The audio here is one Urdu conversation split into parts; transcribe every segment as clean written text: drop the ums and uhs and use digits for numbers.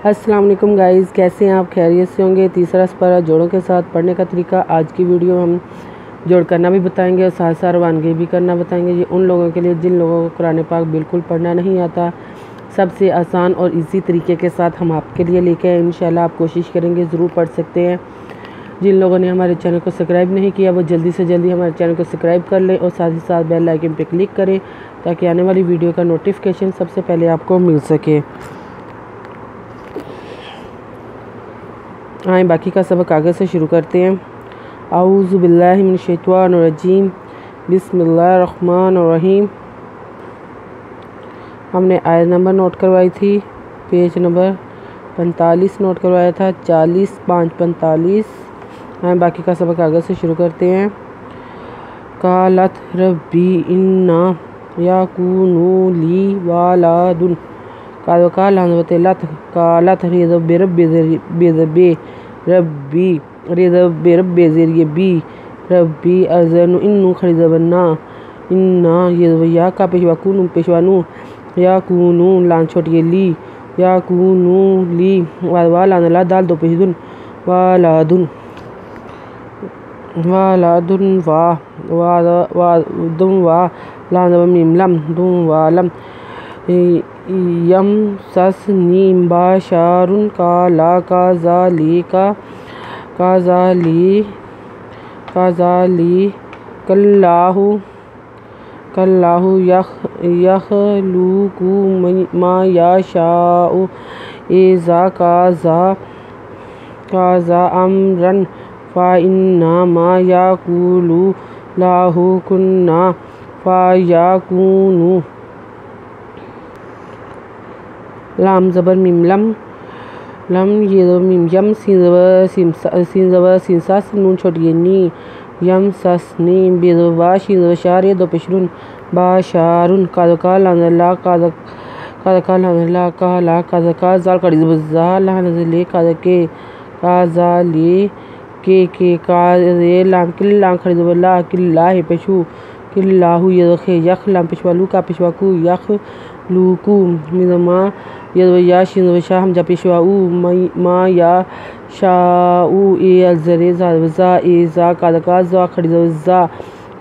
السلام علیکم گائز، کیسے ہیں آپ؟ خیریت سے ہوں گے۔ تیسرا سپارہ جوڑوں کے ساتھ پڑھنے کا طریقہ آج کی ویڈیو ہم جوڑ کرنا بھی بتائیں گے اور ساتھ ساتھ روانگی بھی کرنا بتائیں گے۔ یہ ان لوگوں کے لیے جن لوگوں کو قرآن پاک بالکل پڑھنا نہیں آتا، سب سے آسان اور ایزی طریقے کے ساتھ ہم آپ کے لیے لے کے آئے۔ انشاءاللہ آپ کوشش کریں گے ضرور پڑھ سکتے ہیں۔ جن لوگوں نے ہمارے چینل کو سبسکرائب نہیں کیا وہ جلدی سے جلدی ہمارے چینل کو سبسکرائب کر لیں اور ساتھ ہی ساتھ بیل آئیکن پہ کلک کریں تاکہ آنے والی ویڈیو کا نوٹیفیکیشن سب سے پہلے آپ کو مل سکے۔ آئیں باقی کا سبق آگے سے شروع کرتے ہیں۔ اعوذ باللہ من الشیطان الرجیم، بسم اللہ الرحمن الرحیم۔ ہم نے آیت نمبر نوٹ کروائی تھی، پیج نمبر 45 نوٹ کروایا تھا، 40-5-45۔ آئیں باقی کا سبق آگے سے شروع کرتے ہیں۔ قالت ربی انا یکون لی ولد قالت رب ذریعے بی ربی ازن انو خریدبنا انا یا کا پیشوانو پیشوانو یا کونو لان چھوٹیے لی یا کونو لی والان لا دال دو پیشدن والادن و لان میم لم دون والم یم سسنی باشارن کالا کازالی کاللہ یخلوق ما یشاء اذا قضى امرا فانما یقول له کن فیکون۔ لام زبر میم لم یہ زبر میم یم سین زبر سین ساس نون چھوٹی نی یم سس نی بے زبر با شین زبر شار یہ دو پیشرون باشارن کاذا لا کاذا زال کڑی زبر زا لے کاذا لے کے کازے لام کل لام کھڑی زبر لا کلا ہے پیشو کلاہو یہ زبر خے یخ لام پیشوالو کا پیشواکو یخ لوکو میزما یہ زبر یا شین زبر شاہ ہمجا پیشوا او ما یا شاؤ اے الزر زا اے زا کازا کھڑی زبر زا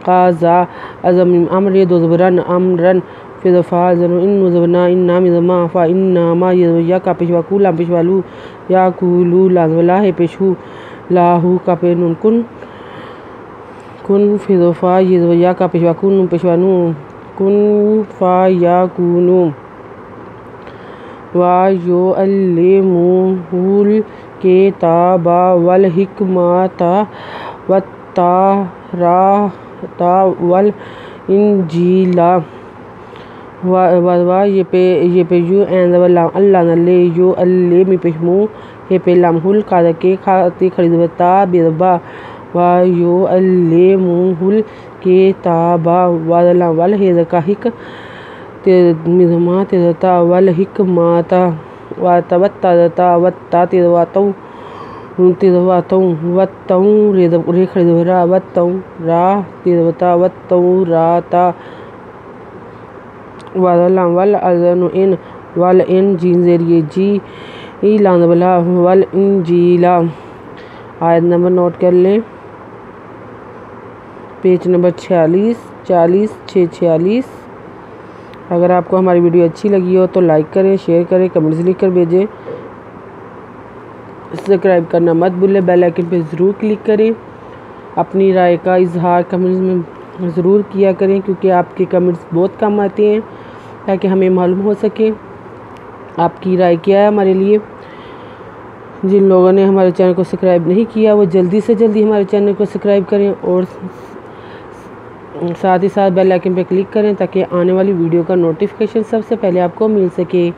قازا ازم امر یہ دو زبرن امرن فی دفاع زنو انو زبرنا انا میزما فا انما یہ زبر یا کا پیشواکو لام پیشوالو یا کولو لام زبر لا ہے پیشو لاہو کا پینون کن فی دفاع یہ زبر یا کا پیشواکو نون پیشوانو کن فا یا کونو وَيُعَلِّمُهُ الْكِتَابَ وَالْحِکْمَةَ وَالتَّوْرَاةَ وَالْإِنْجِیلَ یہ پہ یو این زبر لام اللہ نلے یو اللہ می پیشمو یہ پہ لام ہل کادا کے کھاتی کھڑی زبر تا بے زبا وَيُعَلِّمُهُ الْكِتَابَ وَالْلَام وَالْحِکْمَةَ کا حک میزما تیزتا والحکماتا واتتا وتا تیزواتو واتو ری کھڑی زبرا واتو را تیزوتا واتو راتا واللام والازن ان والان جین ذریعے جی لان بلا والانجیلا۔ آیت نمبر نوٹ کر لیں، پیج نمبر 46 اگر آپ کو ہماری ویڈیو اچھی لگی ہو تو لائک کریں، شیئر کریں، کمنٹس لکھ کر بھیجیں، سبسکرائب کرنا مت بھولیں، بیل آئیکن پہ ضرور کلک کریں۔ اپنی رائے کا اظہار کمنٹس میں ضرور کیا کریں کیونکہ آپ کے کمنٹس بہت کم آتے ہیں تاکہ ہمیں معلوم ہو سکے آپ کی رائے کیا ہے ہمارے لیے۔ جن لوگوں نے ہمارے چینل کو سبسکرائب نہیں کیا وہ جلدی سے جلدی ہمارے چینل کو سبسکرائب کریں اور ساتھ ہی ساتھ بیل آئیکن پہ کلک کریں تاکہ آنے والی ویڈیو کا نوٹیفیکیشن سب سے پہلے آپ کو مل سکے۔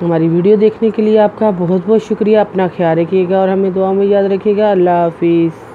ہماری ویڈیو دیکھنے کے لیے آپ کا بہت بہت شکریہ۔ اپنا خیال رکھیے گا اور ہمیں دعا میں یاد رکھیے گا۔ اللہ حافظ۔